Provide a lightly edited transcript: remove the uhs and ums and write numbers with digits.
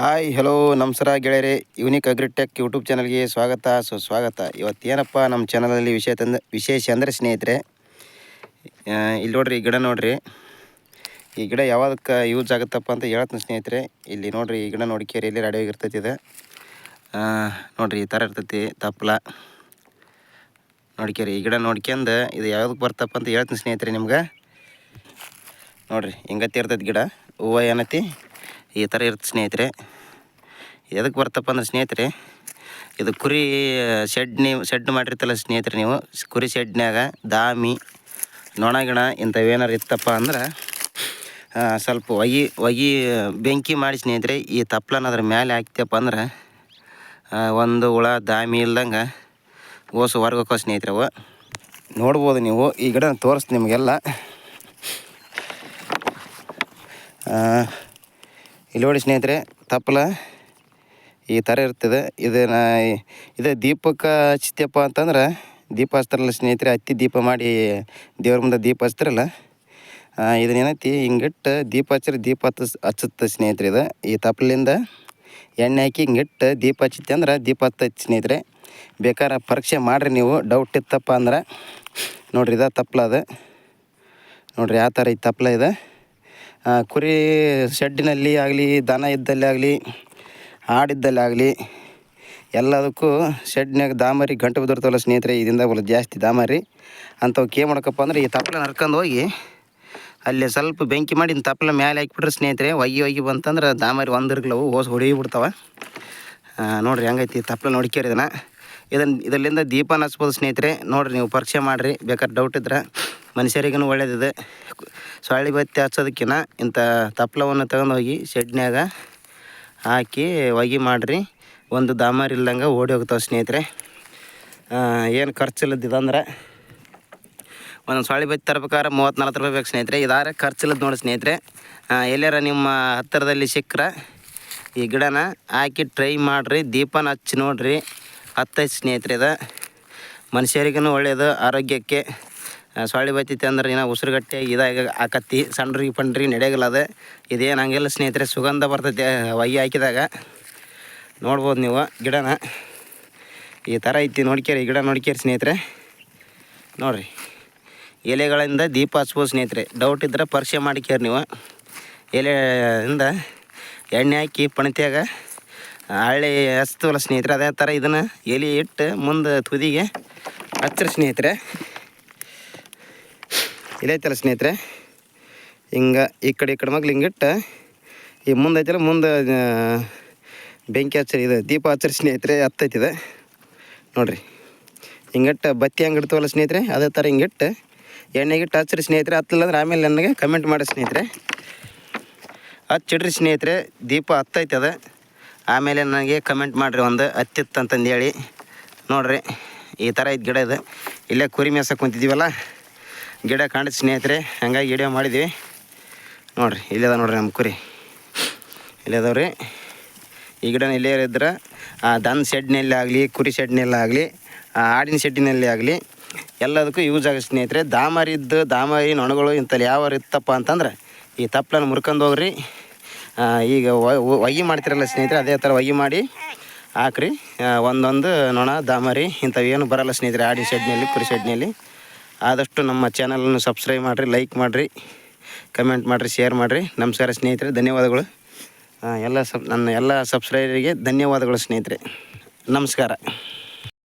Hi hello ನಮಸ್ಕಾರ ಗೆಳೆಯರೆ. Unique agritech YouTube ಚಾನಲ್ಗೆ ಸ್ವಾಗತ ಸುಸ್ವಾಗತ. ಇವತ್ತೇನಪ್ಪ ನಮ್ಮ ಚಾನಲಲ್ಲಿ ವಿಶೇಷ ಅಂದರೆ ಸ್ನೇಹಿತರೆ, ಇಲ್ಲಿ ನೋಡ್ರಿ ಈ ಗಿಡ ನೋಡ್ರಿ. ಈ ಗಿಡ ಯಾವುದಕ್ಕೆ ಯೂಸ್ ಆಗುತ್ತಪ್ಪ ಅಂತ ಹೇಳ್ತೀನಿ ಸ್ನೇಹಿತರೆ. ಇಲ್ಲಿ ನೋಡ್ರಿ ಈ ಗಿಡ ನೋಡ್ಕೇರಿ ಇಲ್ಲಿ ರೆಡಿಯಾಗಿ ಇರ್ತೈತಿ ಇದು. ನೋಡ್ರಿ ಈ ಥರ ಇರ್ತೈತಿ ತಪ್ಪಲ ನೋಡ್ಕೇರಿ. ಈ ಗಿಡ ನೋಡ್ಕೊಂಡು ಇದು ಯಾವುದಕ್ಕೆ ಬರ್ತಪ್ಪ ಅಂತ ಹೇಳ್ತೀನಿ ಸ್ನೇಹಿತರೆ ನಿಮ್ಗೆ. ನೋಡ್ರಿ ಹಿಂಗತಿ ಇರ್ತೈತಿ ಗಿಡ, ಹೂವು ಏನತಿ ಈ ಥರ ಇರುತ್ತೆ ಸ್ನೇಹಿತರೆ. ಎದಕ್ಕೆ ಬರ್ತಪ್ಪ ಅಂದ್ರೆ ಸ್ನೇಹಿತರೆ, ಇದು ಕುರಿ ಶೆಡ್ ಮಾಡಿರ್ತಲ್ಲ ಸ್ನೇಹಿತರೆ ನೀವು. ಕುರಿ ಶೆಡ್ನ್ಯಾಗ ದಾಮಿ ನೊಣಗಿಣ ಇಂಥವೇನಾರು ಇತ್ತಪ್ಪ ಅಂದ್ರೆ ಸ್ವಲ್ಪ ಒಗಿ ಬೆಂಕಿ ಮಾಡಿ ಸ್ನೇಹಿತರೆ, ಈ ತಪ್ಪಲನ ಅದ್ರ ಮೇಲೆ ಹಾಕ್ತಪ್ಪ ಅಂದ್ರೆ ಒಂದು ಹುಳ ದಾಮಿ ಇಲ್ದಂಗೆ ಓಸು ಹೊರ್ಗೋಕೋ ಸ್ನೇಹಿತರೆ. ಅವು ನೋಡ್ಬೋದು ನೀವು. ಈ ಗಿಡ ತೋರಿಸ್ತೀನಿ ನಿಮಗೆಲ್ಲ. ಇಲ್ಲಿ ನೋಡಿ ಸ್ನೇಹಿತರೆ, ತಪ್ಪಲ ಈ ಥರ ಇರ್ತದೆ. ಇದು ದೀಪಕ್ಕೆ ಹಚ್ತಪ್ಪ ಅಂತಂದ್ರೆ, ದೀಪ ಹಚ್ತಾರಲ್ಲ ಸ್ನೇಹಿತರೆ, ಹತ್ತಿ ದೀಪ ಮಾಡಿ ದೇವ್ರ ಮುಂದೆ ದೀಪ ಹಚ್ತಾರಲ್ಲ, ಇದನ್ನೇನೈತಿ ಹಿಂಗಿಟ್ಟು ದೀಪ ದೀಪ ಹಚ್ಚುತ್ತೆ ಸ್ನೇಹಿತರೆ. ಇದು ಈ ತಪ್ಪಲಿಂದ ಎಣ್ಣೆ ಹಾಕಿ ಹಿಂಗಿಟ್ಟು ದೀಪ ಹಚ್ಚುತ್ತೆ ಅಂದ್ರೆ ದೀಪ ಹತ್ತೈತಿ ಸ್ನೇಹಿತರೆ. ಬೇಕಾದ್ರೆ ಪರೀಕ್ಷೆ ಮಾಡಿರಿ ನೀವು, ಡೌಟ್ ಇತ್ತಪ್ಪ ಅಂದ್ರೆ. ನೋಡಿರಿ ಇದು ತಪ್ಪಲ ಅದು. ನೋಡಿರಿ ಯಾವ ಥರ ಈ ತಪ್ಪಲ ಇದೆ. ಕುರಿ ಶೆಡ್ಡಿನಲ್ಲಿ ಆಗಲಿ, ದನ ಇದ್ದಲ್ಲಿ ಆಗಲಿ, ಆಡಿದ್ದಲ್ಲಿ ಆಗಲಿ, ಎಲ್ಲದಕ್ಕೂ ಶೆಡ್ನಾಗ ದಾಮರಿ ಗಂಟು ಬಿದ್ದಿರ್ತವಲ್ಲ ಸ್ನೇಹಿತರೆ. ಇದರಿಂದ ಬಲ್ಲ ಜಾಸ್ತಿ ದಾಮರಿ ಅಂಥವ್ಕೆ ಏನು ಮಾಡಬೇಕಪ್ಪ ಅಂದ್ರೆ, ಈ ತಪ್ಪಲ ನರ್ಕೊಂಡು ಹೋಗಿ ಅಲ್ಲಿ ಸ್ವಲ್ಪ ಬೆಂಕಿ ಮಾಡಿ ಇನ್ನು ತಪ್ಪಲ ಮೇಲೆ ಹಾಕಿಬಿಟ್ರೆ ಸ್ನೇಹಿತರೆ, ಒಗಿ ಬಂತಂದ್ರೆ ದಾಮರಿ ಒಂದಿರ್ಗ್ಲವು ಓಸ್ ಹೊಡಿಬಿಡ್ತಾವೆ. ನೋಡಿರಿ ಹೆಂಗೈತಿ ತಪ್ಪಲ ನೋಡ್ಕೇರಿ. ಇದರಿಂದ ದೀಪನ ಹಚ್ಬೋದು ಸ್ನೇಹಿತರೆ. ನೋಡಿರಿ ನೀವು ಪರೀಕ್ಷೆ ಮಾಡಿರಿ, ಬೇಕಾದ್ರೆ ಡೌಟ್ ಇದ್ರೆ. ಮನುಷ್ಯರಿಗೂ ಒಳ್ಳೇದಿದೆ. ಸೊಳ್ಳೆ ಬತ್ತಿ ಹಚ್ಚೋದಕ್ಕಿಂತ ಇಂಥ ತಪ್ಪಲವನ್ನು ತಗೊಂಡೋಗಿ ಶೆಡ್ನ್ಯಾಗ ಹಾಕಿ ಒಗಿ ಮಾಡಿರಿ, ಒಂದು ದಾಮರಿ ಇಲ್ದಂಗೆ ಓಡಿ ಹೋಗ್ತಾವೆ ಸ್ನೇಹಿತರೆ. ಏನು ಖರ್ಚಿಲ್ಲದಿದಂದ್ರೆ ಒಂದೊಂದು ಸೊಳ್ಳೆ ಬತ್ತಿ ತರ್ಬೇಕಾದ್ರೆ 30-40 ರೂಪಾಯಿ ಬೇಕು ಸ್ನೇಹಿತರೆ. ಇದಾರೆ ಖರ್ಚಿಲ್ಲದ ನೋಡಿ ಸ್ನೇಹಿತರೆ. ಎಲ್ಲಾರ ನಿಮ್ಮ ಹತ್ತಿರದಲ್ಲಿ ಸಿಕ್ಕರೆ ಈ ಗಿಡನ ಹಾಕಿ ಟ್ರೈ ಮಾಡಿರಿ, ದೀಪನ ಹಚ್ಚಿ ನೋಡಿರಿ, ಹತ್ತೈತಿ ಸ್ನೇಹಿತರೆ. ಇದು ಮನುಷ್ಯರಿಗೂ ಒಳ್ಳೆಯದು, ಆರೋಗ್ಯಕ್ಕೆ. ಸೊಳ್ಳೆ ಬತ್ತೈತಿ ಅಂದ್ರೆ ಏನೋ ಉಸಿರುಗಟ್ಟೆ ಇದಾಗ ಹಾಕತ್ತಿ, ಸಣ್ಣ್ರಿಗೆ ಪಂಡ್ರಿ ನಡೆಯಗಲ್ಲ ಅದು. ಇದೇನು ಹಂಗೆಲ್ಲ ಸ್ನೇಹಿತರೆ, ಸುಗಂಧ ಬರ್ತೈತೆ ಒಯ್ಯಿ ಹಾಕಿದಾಗ. ನೋಡ್ಬೋದು ನೀವು ಗಿಡನ ಈ ಥರ ಐತಿ. ನೋಡ್ಕೇರಿ ಈ ಗಿಡ ನೋಡ್ಕೇರಿ ಸ್ನೇಹಿತರೆ. ನೋಡಿರಿ ಎಲೆಗಳಿಂದ ದೀಪ ಹಚ್ಬೋದು ಸ್ನೇಹಿತರೆ. ಡೌಟ್ ಇದ್ದರೆ ಪರೀಕ್ಷೆ ಮಾಡಿಕೇರಿ ನೀವು. ಎಲೆಯಿಂದ ಎಣ್ಣೆ ಹಾಕಿ ಪಣತ್ಯಾಗ ಹಳ್ಳಿ ಹಚ್ತೀವಲ್ಲ ಸ್ನೇಹಿತರೆ, ಅದೇ ಥರ ಇದನ್ನು ಎಲೆ ಇಟ್ಟು ಮುಂದೆ ತುದಿಗೆ ಹಚ್ಚಿರಿ ಸ್ನೇಹಿತರೆ. ಇಲ್ಲೈತಲ್ಲ ಸ್ನೇಹಿತರೆ, ಹಿಂಗೆ ಈ ಕಡೆ ಮಗ್ಲು ಹಿಂಗಿಟ್ಟು ಈ ಮುಂದೆ ಐತಲ್ಲ, ಮುಂದೆ ಬೆಂಕಿ ಹಚ್ಚರಿ, ಇದು ದೀಪ ಹಚ್ಚರಿ ಸ್ನೇಹಿತರೆ. ಹತ್ತೈತಿದೆ ನೋಡಿರಿ. ಹಿಂಗಿಟ್ಟು ಬತ್ತಿ ಹಂಗೆ ಇಡ್ತೀವಲ್ಲ ಸ್ನೇಹಿತರೆ, ಅದೇ ಥರ ಹಿಂಗಿಟ್ಟು ಎಣ್ಣೆಗಿಟ್ಟು ಹಚ್ಚಿರಿ ಸ್ನೇಹಿತರೆ. ಹತ್ತಲಿಲ್ಲ ಅಂದ್ರೆ ಆಮೇಲೆ ನನಗೆ ಕಮೆಂಟ್ ಮಾಡಿ ಸ್ನೇಹಿತರೆ. ಹಚ್ಚಿಡ್ರಿ ಸ್ನೇಹಿತರೆ, ದೀಪ ಹತ್ತೈತೆ ಅದು. ಆಮೇಲೆ ನನಗೆ ಕಮೆಂಟ್ ಮಾಡಿರಿ ಒಂದು ಹತ್ತಿತ್ತಂತಂದು ಹೇಳಿ. ನೋಡಿರಿ ಈ ಥರ ಐತೆ ಗಿಡ. ಇದು ಇಲ್ಲೇ ಕುರಿ ಮೇಸಕ್ಕೆ ಕುಂತಿದ್ದೀವಲ್ಲ, ಗಿಡ ಕಾಣಿಸ್ ಸ್ನೇಹಿತರೆ, ಹಂಗಾಗಿ ವಿಡಿಯೋ ಮಾಡಿದ್ವಿ. ನೋಡಿರಿ ಇಲ್ಲದ ನೋಡಿರಿ ನಮ್ಮ ಕುರಿ ಇಲ್ಲದವ್ರಿ. ಈ ಗಿಡನ ಇಲ್ಲೇ ಇದ್ರೆ ದನ ಶೆಡ್ನಲ್ಲಿ ಆಗಲಿ, ಕುರಿ ಶೆಡ್ನಲ್ಲಿ ಆಗಲಿ, ಆಡಿನ ಶೆಡ್ಡಿನಲ್ಲಿ ಆಗಲಿ ಎಲ್ಲದಕ್ಕೂ ಯೂಸ್ ಆಗುತ್ತೆ ಸ್ನೇಹಿತರೆ. ದಾಮರಿ ನೊಣಗಳು ಇಂಥಲ್ಲಿ ಯಾವ ಇತ್ತಪ್ಪ ಅಂತಂದ್ರೆ ಈ ತಪ್ಪಲನ್ನು ಮುರ್ಕೊಂಡು ಹೋಗ್ರಿ. ಈಗ ಒಯ್ಯಿ ಮಾಡ್ತಿರಲ್ಲ ಸ್ನೇಹಿತರೆ, ಅದೇ ಥರ ಒಯ್ಯಿ ಮಾಡಿ ಹಾಕ್ರಿ. ಒಂದೊಂದು ನೊಣ ದಾಮರಿ ಇಂಥವೇನು ಬರೋಲ್ಲ ಸ್ನೇಹಿತರೆ ಆಡಿನ ಶೆಡ್ನಲ್ಲಿ, ಕುರಿ ಶೆಡ್ನಲ್ಲಿ. ಆದಷ್ಟು ನಮ್ಮ ಚಾನಲನ್ನು ಸಬ್ಸ್ಕ್ರೈಬ್ ಮಾಡಿರಿ, ಲೈಕ್ ಮಾಡಿರಿ, ಕಮೆಂಟ್ ಮಾಡಿರಿ, ಶೇರ್ ಮಾಡಿರಿ. ನಮಸ್ಕಾರ ಸ್ನೇಹಿತರೆ, ಧನ್ಯವಾದಗಳು. ನನ್ನ ಎಲ್ಲ ಸಬ್ಸ್ಕ್ರೈಬರಿಗೆ ಧನ್ಯವಾದಗಳು ಸ್ನೇಹಿತರೆ. ನಮಸ್ಕಾರ.